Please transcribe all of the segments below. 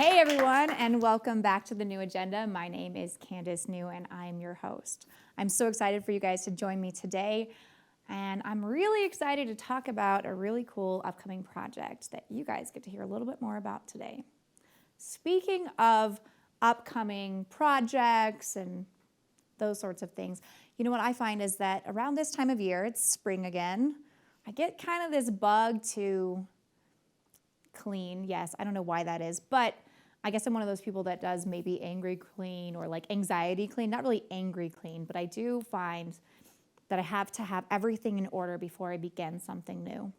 Hey everyone, and welcome back to The New Agenda. My name is Candace New, and I'm your host. I'm so excited for you guys to join me today, and I'm really excited to talk about a really cool upcoming project that you guys get to hear a little bit more about today. Speaking of upcoming projects and those sorts of things, you know what I find is that around this time of year, it's spring again, I get kind of this bug to clean. Yes, I don't know why that is, but I guess I'm one of those people that does maybe angry clean or like anxiety clean, not really angry clean, but I do find that I have to have everything in order before I begin something new.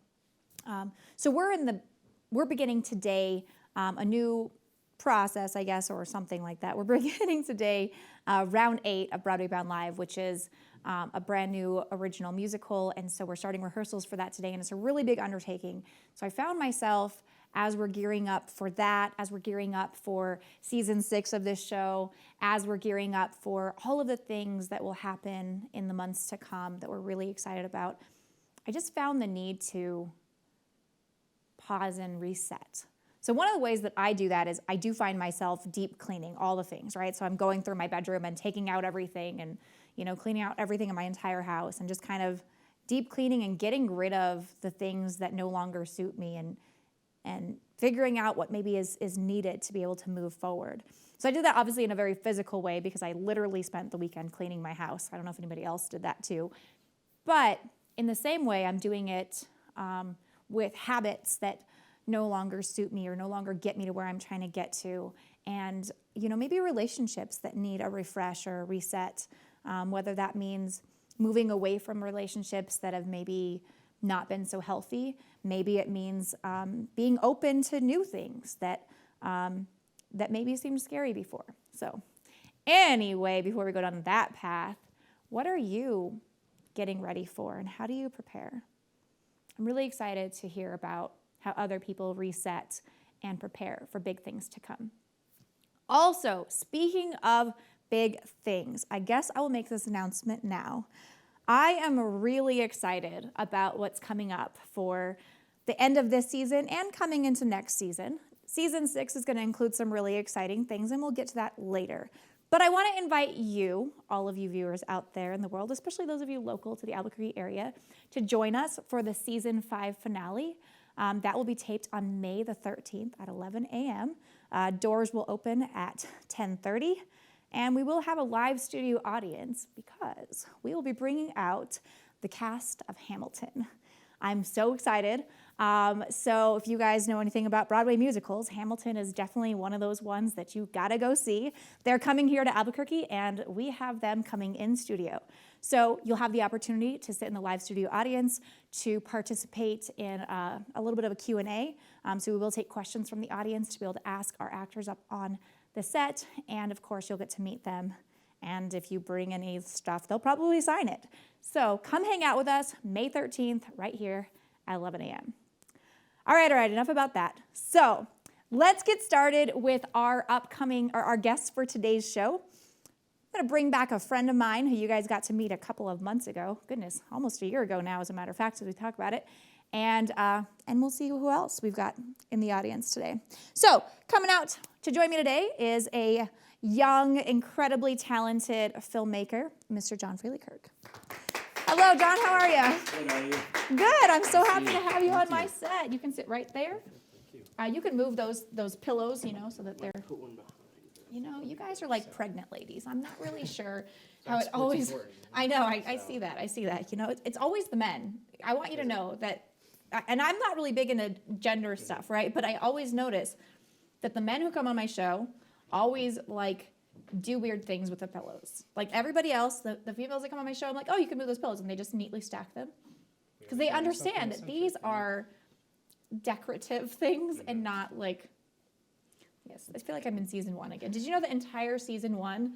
So we're beginning today a new process, I guess, or something like that. We're beginning today round 8 of Broadway Bound Live, which is a brand new original musical. And so we're starting rehearsals for that today, and it's a really big undertaking. So I found myself, as we're gearing up for that, as we're gearing up for season 6 of this show, as we're gearing up for all of the things that will happen in the months to come that we're really excited about, I just found the need to pause and reset. So one of the ways that I do that is I do find myself deep cleaning all the things, right? So I'm going through my bedroom and taking out everything and, cleaning out everything in my entire house and just kind of deep cleaning and getting rid of the things that no longer suit me and figuring out what maybe is needed to be able to move forward. So I did that obviously in a very physical way because I literally spent the weekend cleaning my house. I don't know if anybody else did that too. But in the same way, I'm doing it with habits that no longer suit me or no longer get me to where I'm trying to get to. And, maybe relationships that need a refresh or a reset, whether that means moving away from relationships that have maybe not been so healthy. Maybe it means being open to new things that maybe seemed scary before. So anyway, before we go down that path, what are you getting ready for and how do you prepare? I'm really excited to hear about how other people reset and prepare for big things to come. Also, speaking of big things, I guess I will make this announcement now. I am really excited about what's coming up for the end of this season and coming into next season. Season 6 is going to include some really exciting things, and we'll get to that later. But I want to invite you, all of you viewers out there in the world, especially those of you local to the Albuquerque area, to join us for the season 5 finale. That will be taped on May the 13th at 11 a.m. Doors will open at 10:30. And we will have a live studio audience because we will be bringing out the cast of Hamilton. I'm so excited. So if you guys know anything about Broadway musicals, Hamilton is definitely one of those ones that you gotta go see. They're coming here to Albuquerque, and we have them coming in studio. So you'll have the opportunity to sit in the live studio audience, to participate in a little bit of a Q&A. So we will take questions from the audience to be able to ask our actors up on the set, and of course you'll get to meet them, and if you bring any stuff, they'll probably sign it. So come hang out with us May 13th right here at 11 a.m. All right, enough about that. So let's get started with our guests for today's show. I'm going to bring back a friend of mine who you guys got to meet a couple of months ago. Goodness, almost a year ago now, as a matter of fact, as we talk about it. And we'll see who else we've got in the audience today. So coming out to join me today is a young, incredibly talented filmmaker, Mr. John Freelykirk. Hello, John. How are you? Good. How are you? Good. I'm so happy to have you on my set. You can sit right there. Thank you. You can move those pillows, so that they're. Put one behind. You guys are like pregnant ladies. I'm not really sure how it always. I know. I see that. It's always the men. I want you to know that. And I'm not really big into gender stuff, right? But I always notice that the men who come on my show always do weird things with the pillows. Like everybody else, the females that come on my show, I'm like, oh, you can move those pillows, and they just neatly stack them because they understand that these are decorative things and not like. Yes, I feel like I'm in season 1 again. Did you know the entire season 1?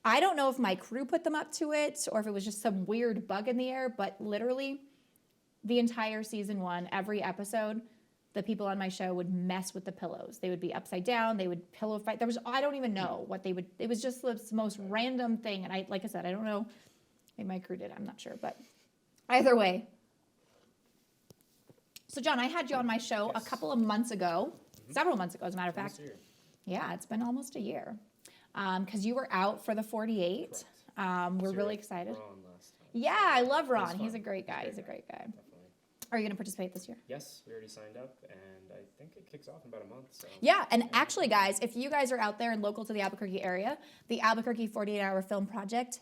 I don't know if my crew put them up to it or if it was just some weird bug in the air, but literally. The entire season 1, every episode, the people on my show would mess with the pillows. They would be upside down. They would pillow fight. I don't even know what they would. It was just the most random thing. And like I said, I don't know. Maybe my crew did. I'm not sure. But either way. So John, I had you on my show a couple of months ago, several months ago, as a matter of fact. Yeah, it's been almost a year. Because you were out for the 48. Correct. We're So really you're excited. Ron last time. Yeah, I love It was Ron. He's a fun. great guy. He's He's a great guy. Definitely. Are you going to participate this year? Yes, we already signed up, and I think it kicks off in about a month. So Yeah, and actually, guys, if you guys are out there and local to the Albuquerque area, the Albuquerque 48-hour film project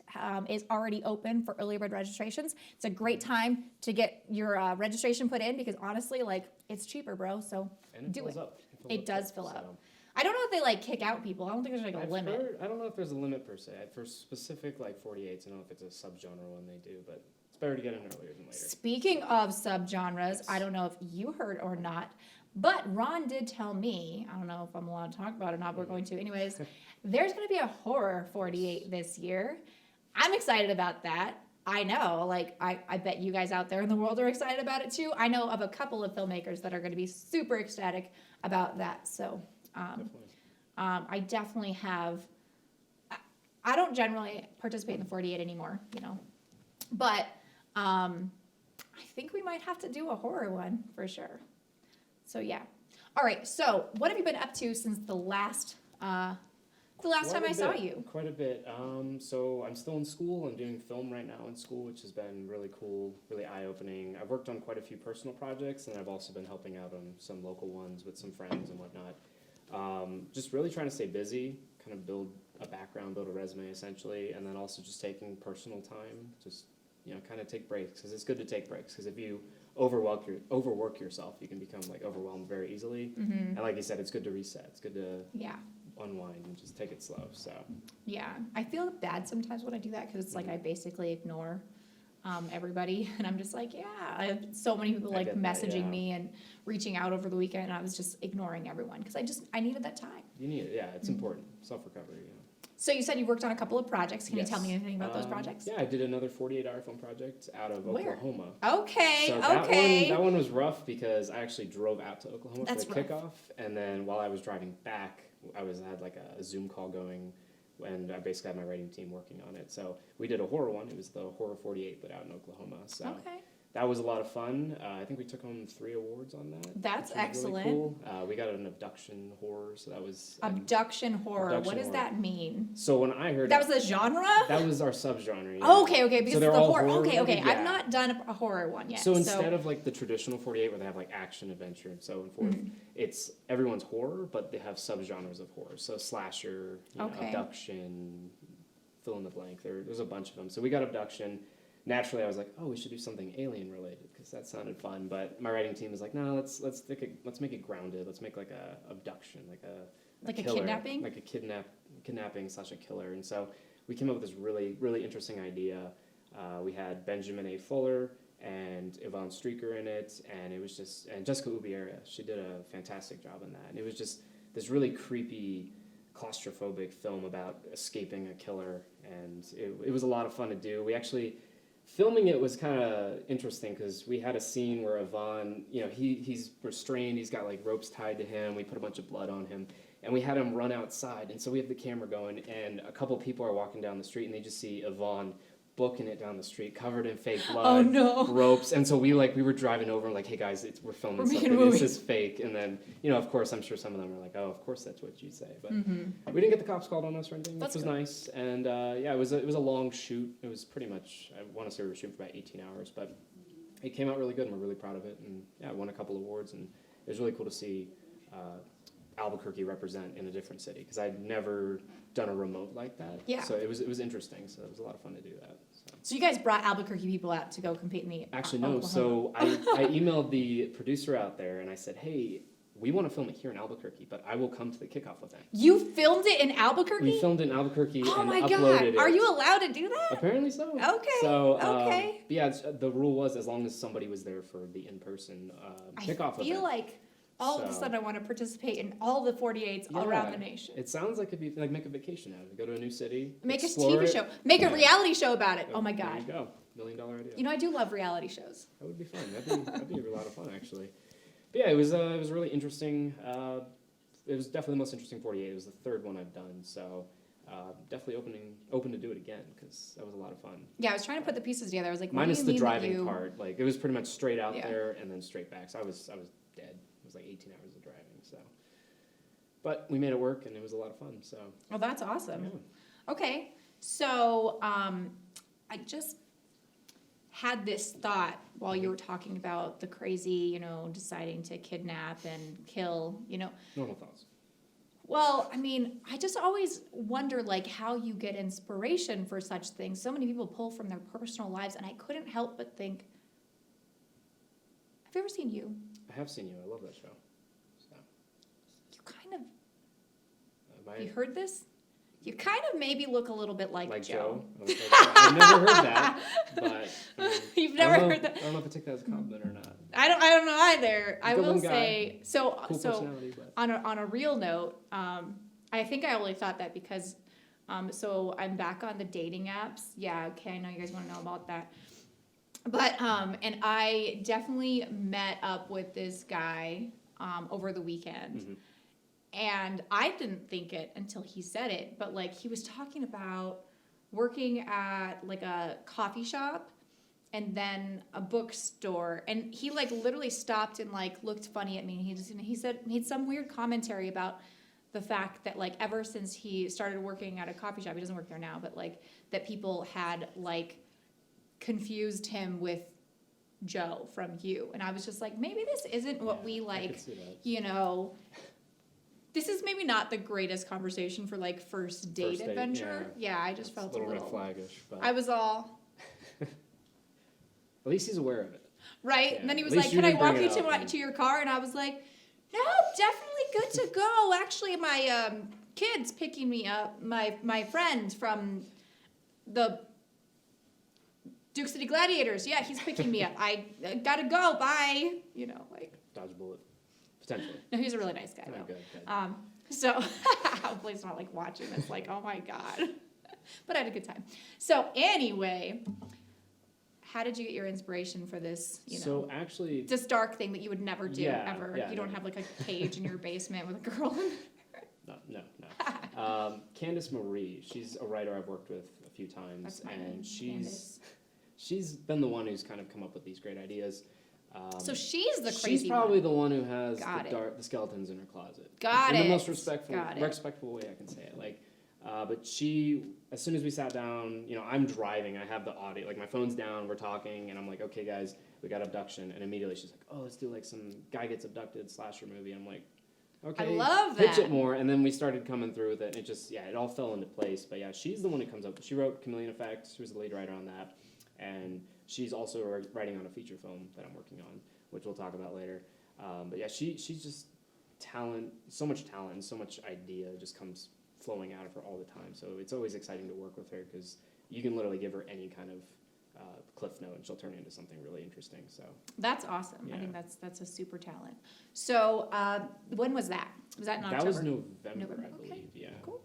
is already open for early bird registrations. It's a great time to get your registration put in because honestly, like, it's cheaper, bro. So and it do fills it. up. It does quick, fill up. so. I don't know if they like kick out people. I don't think there's like a limit. I don't know if there's a limit per se. For specific like 48s, I don't know if it's a subgenre one they do, but it's better to get in earlier than later. Speaking of subgenres, I don't know if you heard or not, but Ron did tell me, I don't know if I'm allowed to talk about it or not, but we're going to anyways, there's going to be a horror 48 this year. I'm excited about that. I know, like, I bet you guys out there in the world are excited about it too. I know of a couple of filmmakers that are going to be super ecstatic about that. So, I definitely have, I don't generally participate in the 48 anymore, you know, but I think we might have to do a horror one for sure. So yeah. All right. So what have you been up to since the last time I saw you? Quite a bit. So I'm still in school. I'm doing film right now in school, which has been really cool, really eye-opening. I've worked on quite a few personal projects, and I've also been helping out on some local ones with some friends and whatnot. Just really trying to stay busy, kind of build a background, build a resume essentially, and then also just taking personal time, just, you know, kind of take breaks, because it's good to take breaks, because if you overwork yourself, you can become like overwhelmed very easily. Mm-hmm. And like you said, it's good to reset. It's good to Yeah. unwind and just take it slow. So Yeah. I feel bad sometimes when I do that because it's like I basically ignore everybody, and I'm just like, yeah. I have so many people like get that, messaging yeah. me and reaching out over the weekend, and I was just ignoring everyone because I needed that time. you need it. Yeah, it's important. Self-recovery. You know. So you said you worked on a couple of projects. Can you tell me Yes. anything about those projects? Yeah, I did another 48-hour film project out of Where? Oklahoma. Okay. So that one was rough because I actually drove out to Oklahoma That's for the rough. kickoff, and then while I was driving back, I had like a Zoom call going, and I basically had my writing team working on it. So we did a horror one. It was the Horror 48, but out in Oklahoma. So Okay. that was a lot of fun. I think we took home 3 awards on that. That's which was excellent. Really cool. We got an abduction horror, so that was Abduction horror. Abduction What does horror. that mean? So when I heard That was the genre? that was our subgenre. Oh, okay, because So they're the all horror. Okay, horror-related, I've yeah. not done a horror one yet. So instead of like the traditional 48 where they have like action, adventure, and so forth, it's everyone's horror, but they have subgenres of horror. So slasher, Okay. abduction, fill in the blank. There's a bunch of them. So we got abduction. Naturally, I was like, oh, we should do something alien related because that sounded fun. But my writing team was like, no, let's make it grounded. Let's make like a abduction, like a killer, kidnapping, like a kidnapping / a killer. And so we came up with this really really interesting idea. We had Benjamin A. Fuller and Yvonne Streaker in it, and it was and Jessica Ubiera. She did a fantastic job in that, and it was just this really creepy, claustrophobic film about escaping a killer, and it was a lot of fun to do. We actually. Filming it was kind of interesting because we had a scene where Yvonne, he's restrained, he's got like ropes tied to him, we put a bunch of blood on him, and we had him run outside, and so we have the camera going, and a couple people are walking down the street, and they just see Yvonne booking it down the street, covered in fake blood, oh no, ropes, and so we were driving over, like, hey guys, we're filming something, this is fake, and then, of course, I'm sure some of them are like, oh, of course that's what you say, but we didn't get the cops called on us or anything, which was nice, and it was a long shoot. It was pretty much, I want to say we were shooting for about 18 hours, but it came out really good, and we're really proud of it, and I won a couple awards, and it was really cool to see Albuquerque represent in a different city, because I'd never done a remote like that, so it was interesting, so it was a lot of fun to do that. So you guys brought Albuquerque people out to go compete in the Actually, no. Oklahoma. So I emailed the producer out there, and I said, hey, we want to film it here in Albuquerque, but I will come to the kickoff event. You filmed it in Albuquerque? We filmed it in Albuquerque oh and my uploaded God. it. Are you allowed to do that? Apparently so. Okay. So, okay. But yeah, the rule was as long as somebody was there for the in-person kickoff event. I feel like all of a sudden I want to participate in all the 48s around the nation. It sounds like it'd be like make a vacation out of it. Go to a new city. Make a TV show. Make a reality show about it. Oh my There God. you go. $1 million idea. I do love reality shows. That would be fun. That'd be a lot of fun, actually. But yeah, it was really interesting. It was definitely the most interesting 48. It was the third one I've done, so definitely open to do it again because that was a lot of fun. Yeah, I was trying to put the pieces together. I was like, minus the driving part. Like it was pretty much straight out there and then straight back. So I was dead. It was like 18 hours of driving. So but we made it work, and it was a lot of fun. So. Well, that's awesome. Yeah. Okay, so I just had this thought while you were talking about the crazy, deciding to kidnap and kill, Normal thoughts. Well, I mean, I just always wonder, like, how you get inspiration for such things. So many people pull from their personal lives, and I couldn't help but think, have you ever seen You? I have seen You. I love that show. So. You kind of, Have you heard this? You kind of maybe look a little bit like Joe. I've never heard that, but You've never heard that? I don't know if I take that as a compliment or not. I don't know either. I will Good-looking say guy. so. Cool So personality, but. on a real note, I think I only thought that because so I'm back on the dating apps. Yeah, okay, I know you guys want to know about that. But and I definitely met up with this guy over the weekend. Mm-hmm. And I didn't think it until he said it, but like he was talking about working at like a coffee shop and then a bookstore, and he like literally stopped and like looked funny at me, and he made some weird commentary about the fact that like ever since he started working at a coffee shop, he doesn't work there now, but like that people had like confused him with Joe from You. And I was just like, maybe this isn't what we like, this is maybe not the greatest conversation for like first date adventure. Yeah, I just felt a little red flaggish, but I was all at least he's aware of it. right. Yeah. And then he was At like, least you "Can I didn't bring walk it you up to your car?" And I was like, "No, definitely good to go. Actually, my kid's picking me up. My friend from the Duke City Gladiators. Yeah, he's picking me up. I gotta go. Bye. Like Dodge a bullet. Potentially. no, he's a really nice guy Oh, though. good. So hopefully it's not like watching this like, oh my God. But I had a good time. So anyway, how did you get your inspiration for this, So actually, this dark thing that you would never do ever? Yeah, You don't have like a cage in your basement with a girl in there. No. Candice Marie, she's a writer I've worked with a few times, That's my and name, she's been the one who's kind of come up with these great ideas. So she's the crazy She's probably one. the one who has the skeletons in her closet. In the most respectful way I can say it. Like, but she, as soon as we sat down, I'm driving, I have the audio, like my phone's down, we're talking, and I'm like, okay, guys, we got abduction, and immediately she's like, oh, let's do like some guy gets abducted slasher movie. I'm like, okay, I love that. pitch it more, and then we started coming through with it, and it just, it all fell into place. But yeah, she's the one who comes up. She wrote Chameleon Effect. She was the lead writer on that, and she's also writing on a feature film that I'm working on, which we'll talk about later. But yeah, she's just so much talent, and so much idea just comes flowing out of her all the time. So it's always exciting to work with her because you can literally give her any kind of cliff note and she'll turn it into something really interesting. So that's awesome. Yeah. I think that's a super talent. So when was that? Was that in October? That was November. I believe. Okay. Yeah. Cool.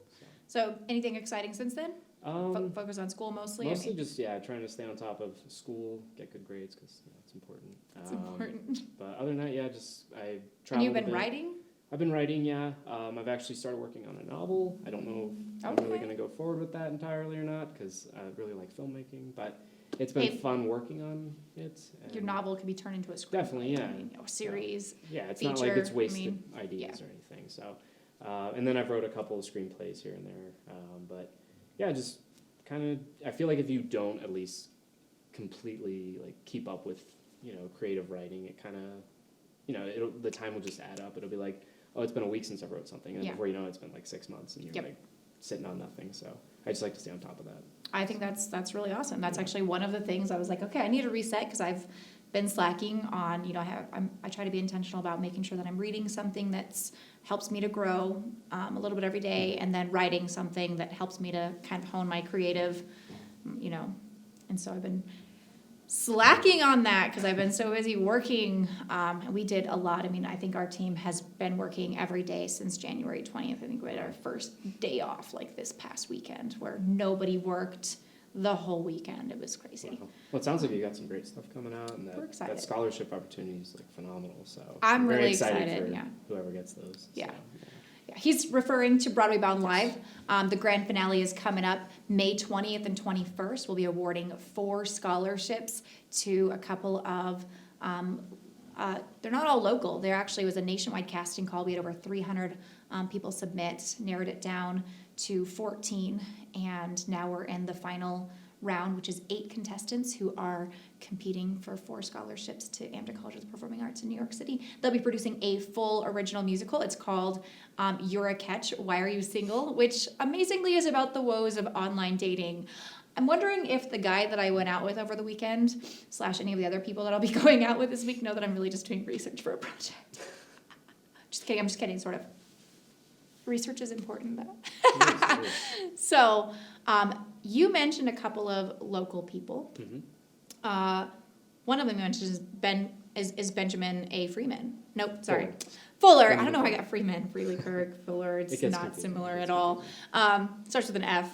So anything exciting since then? Focus on school mostly? Mostly just, trying to stay on top of school, get good grades because it's important. It's important. But other than that, I traveled. And you've been writing? I've been writing, yeah. I've actually started working on a novel. I don't know if I'm really going to go forward with that entirely or not because I really like filmmaking, but it's been fun working on it. Your novel can be turned into a screenplay. Definitely, yeah. Or series. Yeah, it's feature, not like it's wasted ideas or anything. So, and then I've wrote a couple of screenplays here and there. But yeah, just kind of, I feel like if you don't at least completely like keep up with, creative writing, it kind of, the time will just add up. It'll be like, oh, it's been a week since I wrote something. And before you know it, it's been like 6 months and you're like sitting on nothing. So I just like to stay on top of that. I think that's really awesome. That's actually one of the things I was like, okay, I need to reset because I've been slacking on, I try to be intentional about making sure that I'm reading something that's helps me to grow a little bit every day, and then writing something that helps me to kind of hone my creative, and so I've been slacking on that because I've been so busy working. We did a lot. I mean, I think our team has been working every day since January 20th. I think we had our first day off like this past weekend where nobody worked the whole weekend. It was crazy. Wow. Well, it sounds like you got some great stuff coming out, and We're excited. that scholarship opportunity is like phenomenal. So I'm very really excited for yeah. whoever gets those. Yeah. So, Yeah, he's referring to Broadway Bound Live. The grand finale is coming up May 20th and 21st. We'll be awarding 4 scholarships to a couple of they're not all local. There actually was a nationwide casting call. We had over 300 people submit, narrowed it down to 14, and now we're in the final round, which is 8 contestants who are competing for 4 scholarships to AMDA College of the Performing Arts in New York City. They'll be producing a full original musical. It's called You're a Catch, Why Are You Single?, which amazingly is about the woes of online dating. I'm wondering if the guy that I went out with over the weekend, / any of the other people that I'll be going out with this week, know that I'm really just doing research for a project. Just kidding, I'm just kidding, sort of. Research is important, though. So, you mentioned a couple of local people. Mm-hmm. One of them you mentioned is Benjamin A. Freeman. Nope, sorry. Fuller. I don't know how I got Freeman, Freely-Kirk, Fuller. It's not confusing. similar at all. Starts with an F.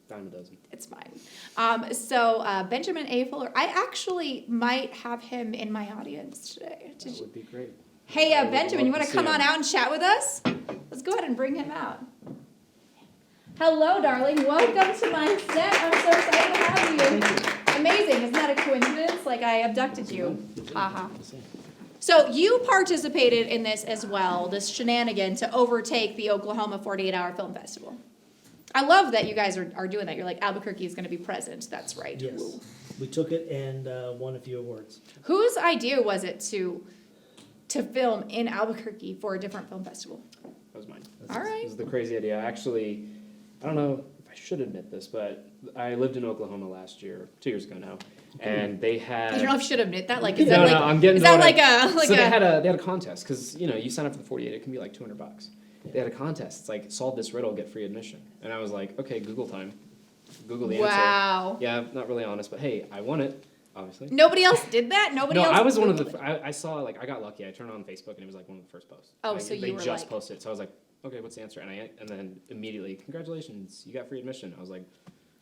Dime a dozen. It's fine. So Benjamin A. Fuller, I actually might have him in my audience today. That would be great. Hey, I would Benjamin, you love want to to come see on him. out and chat with us? Let's go ahead and bring him out. Hello, darling. Welcome to my set. I'm so excited to have you. Amazing. Isn't that a coincidence? Like I abducted you. Haha. So you participated in this as well, this shenanigan to overtake the Oklahoma 48-hour Film Festival. I love that you guys are doing that. You're like, Albuquerque is going to be present. That's right. Yes. Woo. We took it and won a few awards. Whose idea was it to film in Albuquerque for a different film festival? That was mine. All right. This is the crazy idea. Actually, I don't know if I should admit this, but I lived in Oklahoma last year, 2 years ago now, and they had. I don't know if you should admit that. Like, is No, that like, I'm getting is to that what like I- a like so a? they had a contest because you sign up for the 48, it can be like $200. They had a contest. It's like solve this riddle, get free admission, and I was like, okay, Google time, Google the answer. Wow. Yeah, not really honest, but hey, I won it, obviously. Nobody else did that. Nobody No, else. I was one of Googled the. it? I saw I got lucky. I turned on Facebook and it was like one of the first posts. Oh, Like, so you they were just like- posted it. So I was like, okay, what's the answer? And then immediately, congratulations, you got free admission. I was like,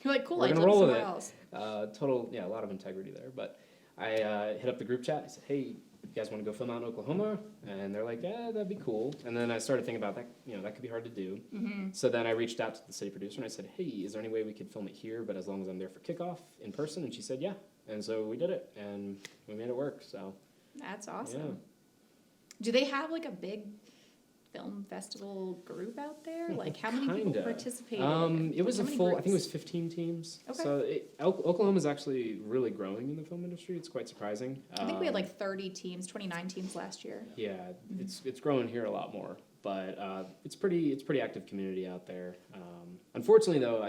You're like, cool. we're I gonna lived roll with somewhere it. else. A lot of integrity there. But I hit up the group chat. I said, hey, you guys want to go film out in Oklahoma? And they're like, yeah, that'd be cool. And then I started thinking about that. That could be hard to do. Mm-hmm. So then I reached out to the city producer and I said, hey, is there any way we could film it here, but as long as I'm there for kickoff in person? And she said, yeah. And so we did it, and we made it work. So That's awesome. yeah. Do they have like a big film festival group out there? Like how many people Kinda. participated? It was How a many full. I think it groups? was 15 teams. Okay. So Oklahoma is actually really growing in the film industry. It's quite surprising. I think we had like 30 teams, 29 teams last year. Yeah, Mm-hmm. it's growing here a lot more, but it's pretty active community out there. Unfortunately, though,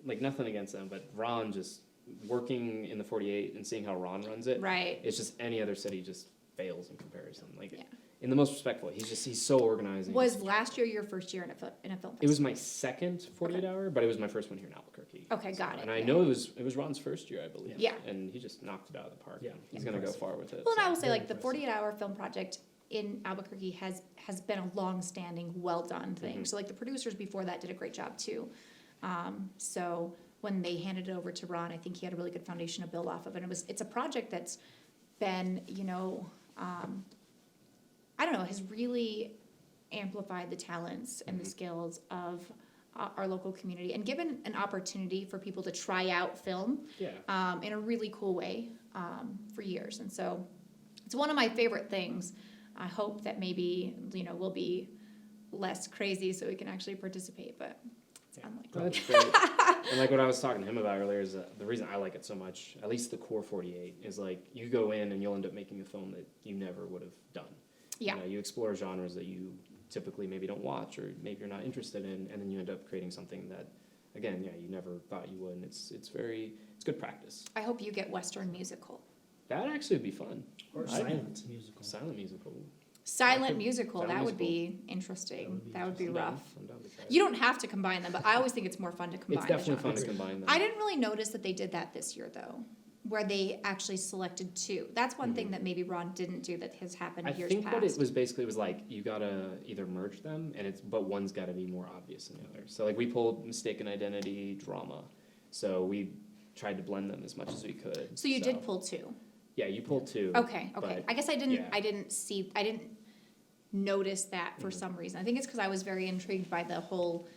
like nothing against them, but Ron just working in the 48 and seeing how Ron runs it. Right. It's just any other city just fails in comparison. Like Yeah. in the most respectful, he's so organizing. Was last year your first year in a film festival? It was my second 48-hour, but it was my first one here in Albuquerque. Okay, got it. And I yeah. know it was Ron's first year, I believe. Yeah. And he just knocked it out of the park. Yeah. He's gonna go far with it. Well, and I so. will say, Very like, the impressive. 48-hour film project in Albuquerque has been a long-standing, well-done thing. Mhm. So, like, the producers before that did a great job, too. So when they handed it over to Ron, I think he had a really good foundation to build off of. And it's a project that's been, I don't know, has really amplified the talents and the Mhm. skills of our local community and given an opportunity for people to try out film Yeah. in a really cool way for years. And so it's one of my favorite things. I hope that maybe, we'll be less crazy so we can actually participate, but it's Yeah. unlikely. That's great. And like what I was talking to him about earlier is the reason I like it so much, at least the core 48, is like you go in and you'll end up making a film that you never would have done. Yeah. You explore genres that you typically maybe don't watch or maybe you're not interested in, and then you end up creating something that, again, you never thought you would. And it's good practice. I hope you get Western musical. That actually would be fun. Or I- silent musical. Silent musical. Silent musical, Silent that would musical. be interesting. That That would would be be I'm down. rough. I'm down to try it. You don't have to combine them, but I always think it's more fun to combine It's the definitely fun to genres. combine them. I didn't really notice that they did that this year, though, where they actually selected two. That's one thing Mhm. that maybe Ron didn't do that has happened I years think past. what it was basically was like you gotta either merge them, but one's gotta be more obvious than the other. So like we pulled mistaken identity, drama, so we tried to blend them as much as we could. So you did pull two. Yeah, you pulled two. Okay. but, I guess I didn't. yeah. I didn't notice that for Mhm. some reason. I think it's because I was very intrigued by the whole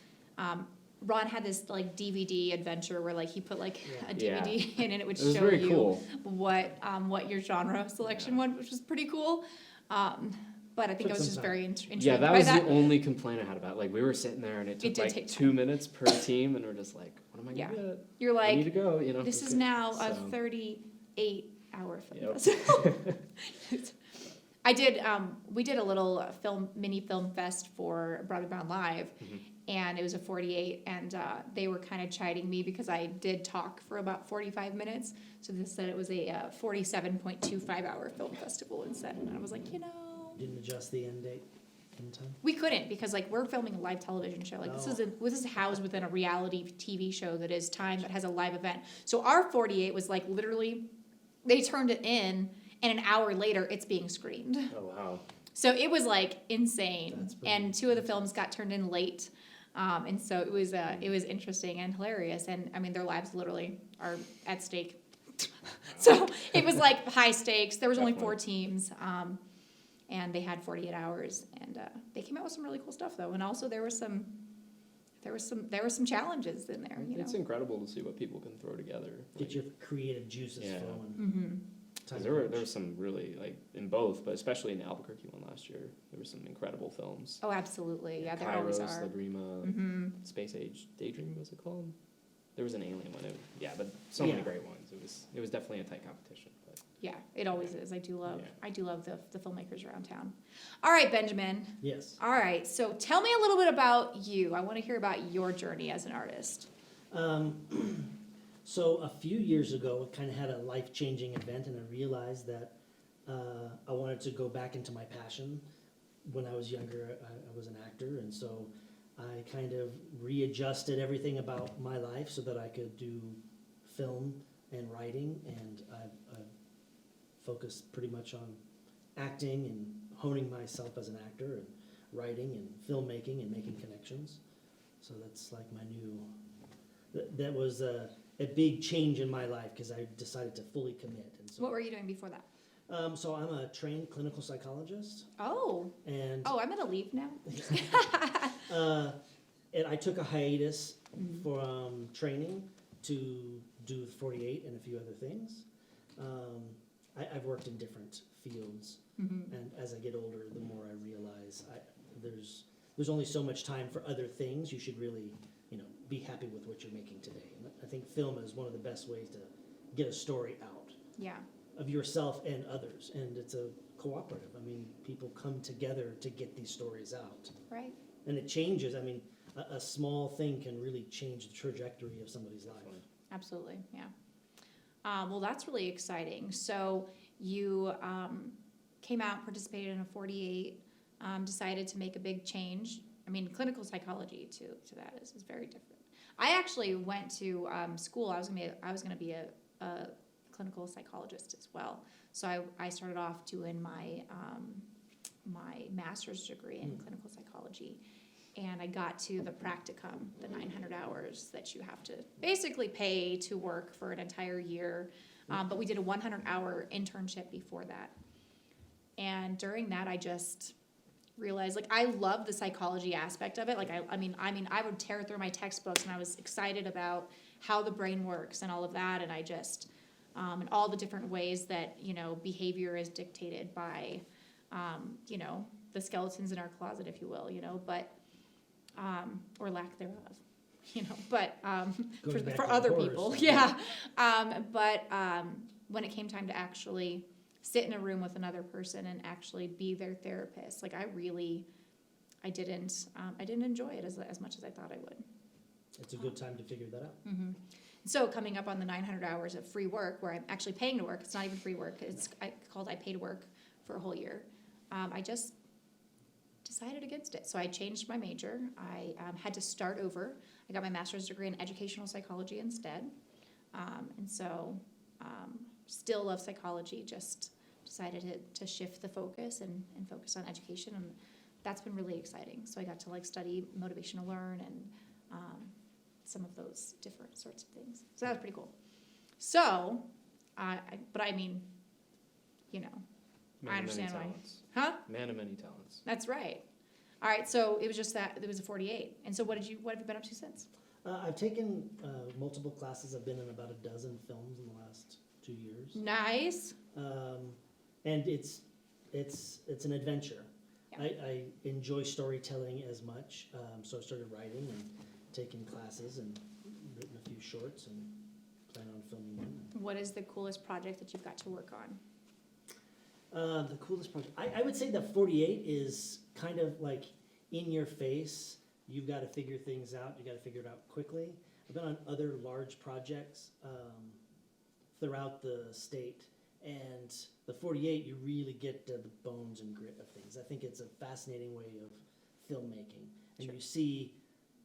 Ron had this like DVD adventure where like he put like a Yeah. DVD in and it would It was show very you cool. what your genre selection was, which was pretty cool. But I think Took I was some just time. very intrigued Yeah, that by was that. the only complaint I had about it. Like, we were sitting there and it took did like take 2 minutes per team, and we're just like, what am I Yeah. gonna get? You're I need to like, go, you know. this is Okay. now a So, 38-hour film Yep. festival. I did, we did a little mini film fest for Broadway Bound Live, Mhm. and it was a 48, and they were kind of chiding me because I did talk for about 45 minutes, so they said it was a 47.25-hour film festival instead, and I was like, Didn't adjust the end date in time. we couldn't, because like we're filming a live television show. Like this is housed within a reality TV show that is timed, that has a live event. So our 48 was like literally, they turned it in, and an hour later it's being screened. Oh, wow. So it was like insane. That's pretty And 2 of the films got turned in late. And so it was interesting and hilarious. And I mean, their lives literally are at stake. So it was like high stakes. There was only 4 teams. And they had 48 hours, and they came out with some really cool stuff though. And also there were some challenges in there. It's incredible to see what people can throw together. Get your creative juices Yeah. flowing. Mm-hmm. Because there were some really, like, in both, but especially in the Albuquerque one last year, there were some incredible films. Oh, absolutely. Yeah, there always Kairos, are. Lagrima, Mm-hmm. Space Age Daydream, was it called? There was an alien one. But so many Yeah. great ones. It was definitely a tight competition. But Yeah, it always is. I do love Yeah. the filmmakers around town. All right, Benjamin. Yes. All right, so tell me a little bit about you. I want to hear about your journey as an artist. So a few years ago, I kind of had a life-changing event, and I realized that I wanted to go back into my passion. When I was younger, I was an actor, and so I kind of readjusted everything about my life so that I could do film and writing, and I've focused pretty much on acting and honing myself as an actor, and writing and filmmaking and making connections. So that's like my new. That was a big change in my life because I decided to fully commit. And so, What were you doing before that? so I'm a trained clinical psychologist, Oh, and I'm gonna leave now. and I took a hiatus from training to do 48 and a few other things. I've worked in different fields, Mm-hmm. and as I get older, the more I realize there's only so much time for other things. You should really, be happy with what you're making today. And I think film is one of the best ways to get a story out Yeah. of yourself and others, and it's a cooperative. I mean, people come together to get these stories out, Right. and it changes. I mean, a small thing can really change the trajectory of somebody's life. Absolutely. Yeah. Well, that's really exciting. So you came out, participated in a 48, decided to make a big change. I mean, clinical psychology to that is very different. I actually went to school. I was gonna be a clinical psychologist as well. So I started off doing my master's degree in clinical psychology, and I got to the practicum, the 900 hours that you have to basically pay to work for an entire year. But we did a 100-hour internship before that, and during that I just realized, like, I love the psychology aspect of it. Like, I mean, I would tear through my textbooks, and I was excited about how the brain works and all of that, and I just, and all the different ways that, behavior is dictated by, the skeletons in our closet, if you will, but, or lack thereof, but, Going back for to the other horror people, stuff. yeah. But when it came time to actually sit in a room with another person and actually be their therapist, like, I didn't enjoy it as much as I thought I would. It's a good time to figure that out. Mm-hmm. So coming up on the 900 hours of free work, where I'm actually paying to work, it's not even free work, it's called I Pay to Work for a whole year. I just decided against it. So I changed my major. I had to start over. I got my master's degree in educational psychology instead. And so still love psychology, just decided to shift the focus and focus on education, and that's been really exciting. So I got to study motivational learn and some of those different sorts of things. So that was pretty cool. So, but I mean, I understand why. Huh? Man of many talents. That's right. All right, so it was just that, it was a 48. And so what have you been up to since? I've taken multiple classes. I've been in about a dozen films in the last 2 years. Nice. And it's an adventure. Yeah. I enjoy storytelling as much, so I started writing and taking classes and written a few shorts and plan on filming them. What is the coolest project that you've got to work on? The coolest project, I would say that 48 is kind of like in your face. You've got to figure things out. You got to figure it out quickly. I've been on other large projects throughout the state, and the 48, you really get to the bones and grit of things. I think it's a fascinating way of filmmaking, and Sure. you see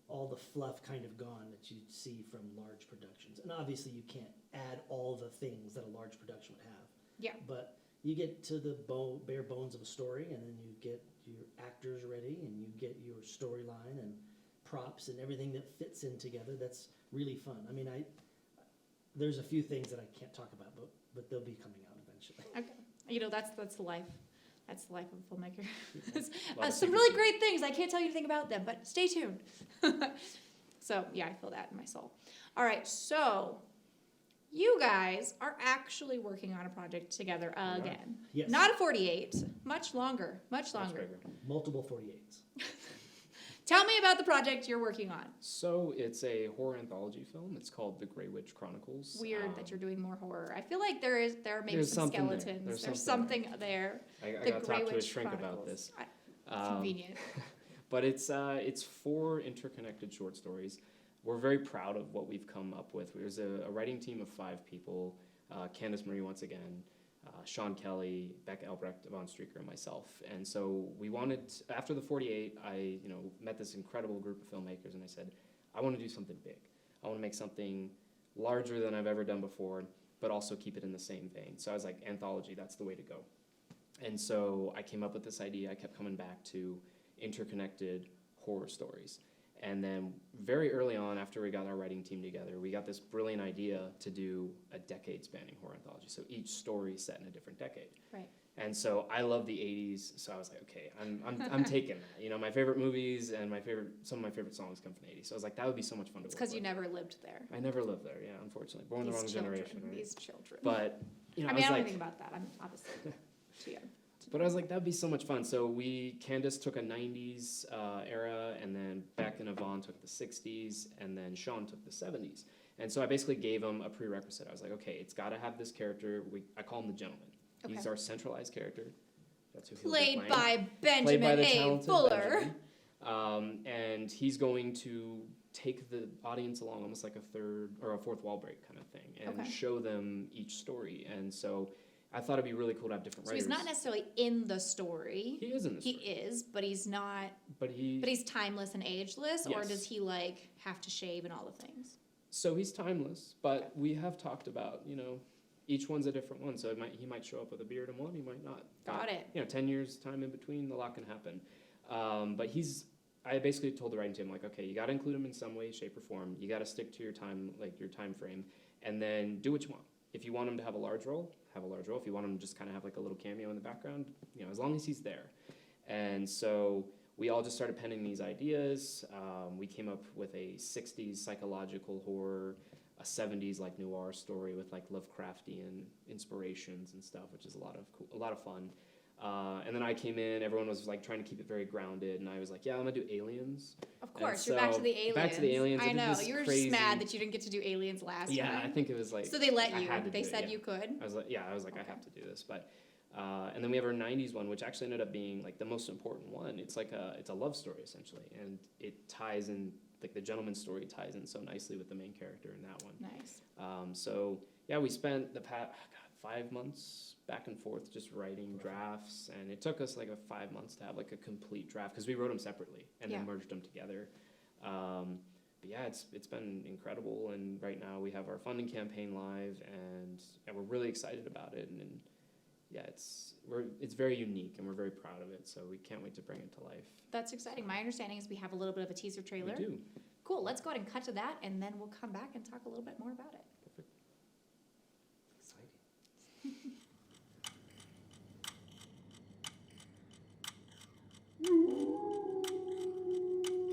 all the fluff kind of gone that you see from large productions. And obviously, you can't add all the things that a large production would have. Yeah. But you get to the bare bones of a story, and then you get your actors ready, and you get your storyline and props and everything that fits in together. That's really fun. I mean, there's a few things that I can't talk about, but they'll be coming out eventually. Okay. You know, that's the life. That's the life of a filmmaker. Lot of Some really secrecy. great things. I can't tell you anything about them, but stay tuned. So, yeah, I feel that in my soul. All right, so you guys are actually working on a project together are. again. Yes. Not a 48, much longer, much Much longer. bigger. Multiple 48s. Tell me about the project you're working on. So it's a horror anthology film. It's called The Grey Witch Chronicles. Weird that you're doing more horror. I feel like there are maybe There's some something there. skeletons. There's something there. I The got to Grey talk to a Witch shrink about Chronicles. this. It's convenient. But it's 4 interconnected short stories. We're very proud of what we've come up with. There's a writing team of 5 people. Candace Marie once again, Sean Kelly, Becca Albrecht, Yvonne Streaker, and myself. And so we wanted, after the 48, I met this incredible group of filmmakers, and I said, I want to do something big. I want to make something larger than I've ever done before, but also keep it in the same vein. So I was like, anthology, that's the way to go. And so I came up with this idea. I kept coming back to interconnected horror stories. And then very early on, after we got our writing team together, we got this brilliant idea to do a decade-spanning horror anthology. So each story set in a different decade. Right. And so I love the 80s, so I was like, okay, I'm taking that. My favorite movies and some of my favorite songs come from the 80s. So I was like, that would be so much fun to It's work because you with. never lived there. I never lived there, yeah, unfortunately. Born the wrong generation, right? These children. But, I I mean, was I don't like, think about that. I'm obviously too young. but I was like, that'd be so much fun. So Candace took a 90s era, and then Beck and Yvonne took the 60s, and then Sean took the 70s. And so I basically gave them a prerequisite. I was like, okay, it's got to have this character. I call him the Gentleman. He's Okay. our centralized character. That's who he'll be Played playing. by Played Benjamin by the A. talented Fuller. Benjamin. And he's going to take the audience along, almost like a third or a fourth wall break kind of thing, and Okay. show them each story. And so I thought it'd be really cool to have different So writers. he's not necessarily in the story. He is in the He story. is, but he's not. But He's timeless and ageless, or Yes. does he have to shave and all the things? So he's timeless, but we have talked about, each one's a different one. So he might show up with a beard in one, he might not. Got it. 10 years time in between, a lot can happen. But I basically told the writing team, like, okay, you got to include him in some way, shape, or form. You got to stick to your time frame, and then do what you want. If you want him to have a large role, have a large role. If you want him to just kind of have like a little cameo in the background, as long as he's there. And so we all just started penning these ideas. We came up with a 60s psychological horror, a 70s noir story with Lovecraftian inspirations and stuff, which is a lot of fun. And then I came in, everyone was trying to keep it very grounded, and I was like, yeah, I'm gonna do aliens. Of course, And you're back to so, the aliens. back to the aliens, I I did know. this You were crazy- just mad that you didn't get to do aliens last Yeah, time. I think it was So they let I you. had to They do it, said yeah. you could. I was like, I Okay. have to do this, but and then we have our 90s one, which actually ended up being the most important one. It's it's a love story essentially, and it ties in the gentleman's story ties in so nicely with the main character in that one. Nice. So yeah, we spent the past 5 months back and forth just writing drafts, and it took us 5 months to have a complete draft because we wrote them separately and Yeah. then merged them together. But yeah, it's been incredible, and right now we have our funding campaign live, and we're really excited about it, and yeah, it's very unique, and we're very proud of it, so we can't wait to bring it to life. That's exciting. My understanding is we have a little bit of a teaser trailer. We do. Cool. Let's go ahead and cut to that, and then we'll come back and talk a little bit more about it. Perfect. Exciting.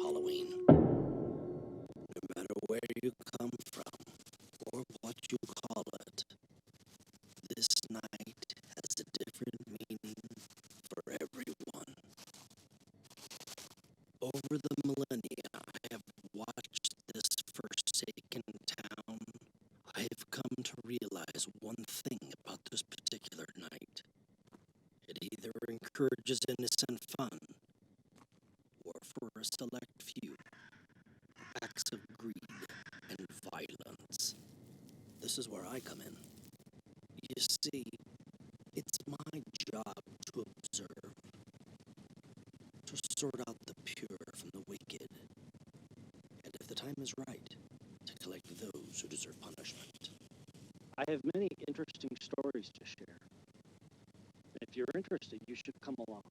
Halloween. No matter encourages innocent fun, or for a select few, acts of greed and violence. This is where I come in. You see, it's my job to observe, to sort out the pure from the wicked, and if the time is right, to collect those who deserve punishment. I have many interesting stories to share. If you're interested, you should come along.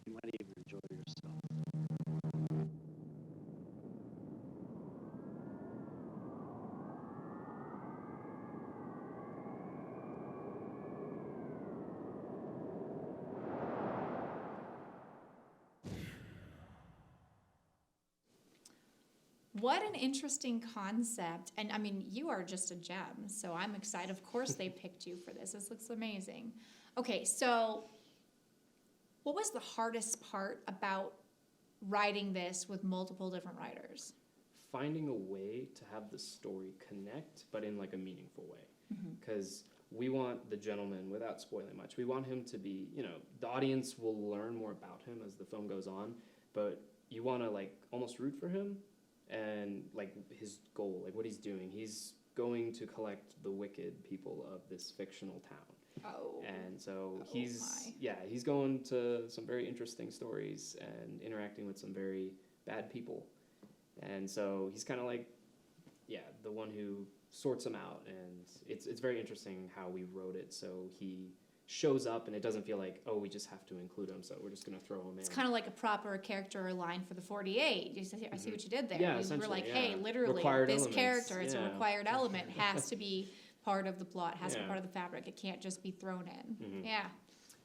You might even enjoy yourself. What an interesting concept. And I mean, you are just a gem, so I'm excited. Of course they picked you for this. This looks amazing. Okay, so what was the hardest part about writing this with multiple different writers? Finding a way to have the story connect, but in like a meaningful way. Because we want the gentleman, without spoiling much, we want him to be, the audience will learn more about him as the film goes on, but you want to like almost root for him and like his goal, like what he's doing. He's going to collect the wicked people of this fictional town. Oh. And so Oh he's my. he's going to some very interesting stories and interacting with some very bad people. And so he's kind of like, the one who sorts them out. And it's very interesting how we wrote it. So he shows up and it doesn't feel like, oh, we just have to include him, so we're just going to throw him in. It's kind of like a proper character line for the 48. You see, I see what you did there. Yeah, You were essentially, like, hey, literally, required this elements. character, it's a Yeah. required element, has to be part of the plot, has to be Yeah. part of the fabric. It can't just be thrown in. Mhm. Yeah.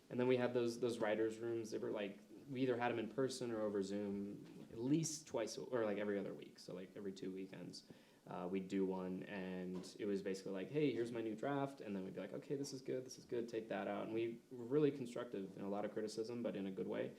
And then we had those writers' rooms. They were like, we either had them in person or over Zoom at least twice, or like every other week. So like every 2 weekends, we'd do one, and it was basically like, hey, here's my new draft, and then we'd be like, okay, this is good, take that out. And we were really constructive in a lot of criticism, but in a good way.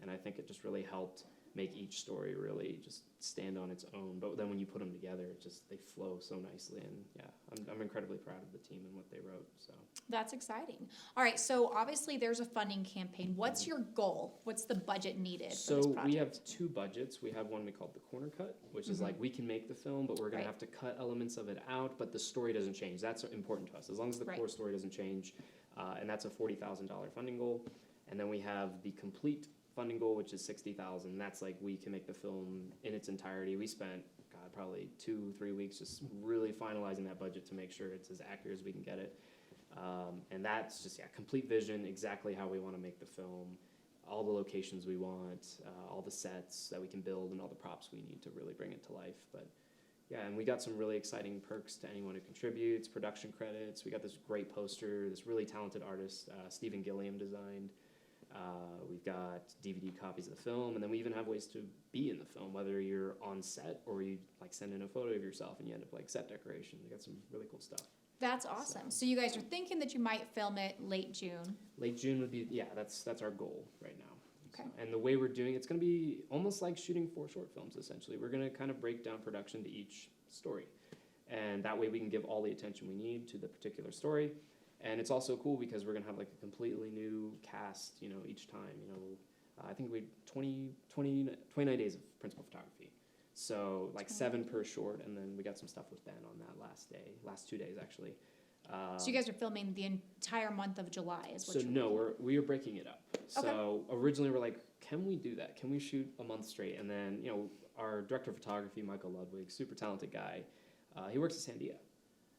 And I think it just really helped make each story really just stand on its own. But then when you put them together, they flow so nicely. And I'm incredibly proud of the team and what they wrote. So That's exciting. All right, so obviously there's a funding campaign. What's your goal? What's the budget needed for this So project? we have two budgets. We have one we call the corner cut, which is like we can make the film, but we're going Right. to have to cut elements of it out, but the story doesn't change. That's important to us, as long as the Right. core story doesn't change. And that's a $40,000 funding goal. And then we have the complete funding goal, which is $60,000. That's like we can make the film in its entirety. We spent, probably 2-3 weeks just really finalizing that budget to make sure it's as accurate as we can get it. And that's just, complete vision, exactly how we want to make the film, all the locations we want, all the sets that we can build, and all the props we need to really bring it to life. But and we got some really exciting perks to anyone who contributes, production credits. We got this great poster, this really talented artist, Stephen Gilliam designed. We've got DVD copies of the film, and then we even have ways to be in the film, whether you're on set or you like send in a photo of yourself and you end up like set decoration. We got some really cool stuff. That's awesome. So you guys are thinking that you might film it late June. Late June would be, that's our goal right now. Okay. So, and the way we're doing it's going to be almost like shooting 4 short films, essentially. We're going to kind of break down production to each story. And that way we can give all the attention we need to the particular story. And it's also cool because we're going to have like a completely new cast, each time. I think we 29 days of principal photography. So like 7 per short, and then we got some stuff with Ben on that last 2 days actually. So you guys are filming the entire month of July is what So you're no, we are breaking it up. So originally we're like, can we do that? Can we shoot a month straight? And then, our director of photography, Michael Ludwig, super talented guy, he works at Sandia.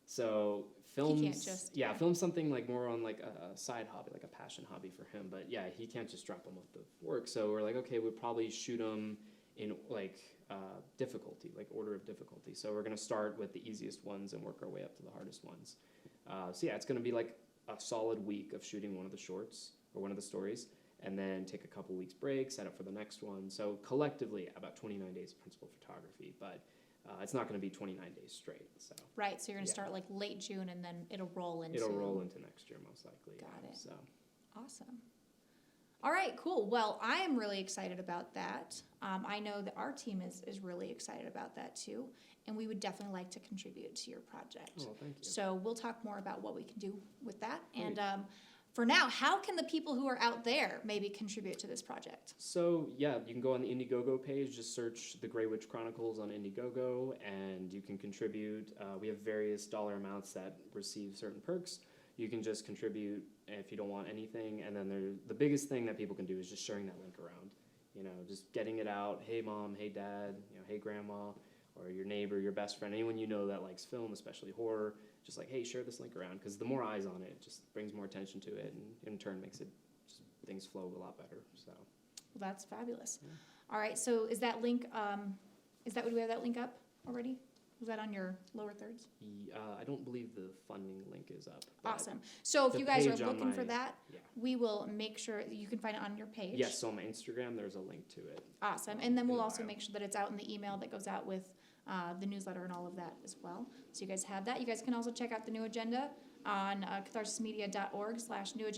So film something like more on like a side hobby, like a passion hobby for him. But he can't just drop them with the work. So we're like, okay, we'll probably shoot them in like difficulty, like order of difficulty. So we're gonna start with the easiest ones and work our way up to the hardest ones. It's gonna be like a solid week of shooting one of the shorts or one of the stories, and then take a couple weeks break, set up for the next one. So collectively, about 29 days of principal photography, but it's not going to be 29 days straight. So right. So you're going to start like late June, and then it'll roll into next year most likely. Got it. So awesome. All right, cool. Well, I am really excited about that. I know that our team is really excited about that too, and we would definitely like to contribute to your project. Oh, thank you. So we'll talk more about what we can do with that. Great. And for now, how can the people who are out there maybe contribute to this project? So yeah, you can go on the Indiegogo page, just search the Grey Witch Chronicles on Indiegogo, and you can contribute. We have various dollar amounts that receive certain perks. You can just contribute if you don't want anything, and then the biggest thing that people can do is just sharing that link around. You know, just getting it out. Hey mom, hey dad, you know, hey grandma, or your neighbor, your best friend, anyone you know that likes film, especially horror. Just like, hey, share this link around, because the more eyes on it, just brings more attention to it, and in turn makes it things flow a lot better. So Well, that's fabulous. Yeah. All right, so is that link, do we have that link up already? Was that on your lower thirds? I don't believe the funding link is up. but Awesome. So if the you guys are page on looking for my- that, Yeah. we will make sure that you can find it on your page. Yes, so on my Instagram, there's a link to it. Awesome. And then in we'll the also bio. make sure that it's out in the email that goes out with the newsletter and all of that as well. So you guys have that. You guys can also check out the new agenda on catharsismedia.org/newagenda.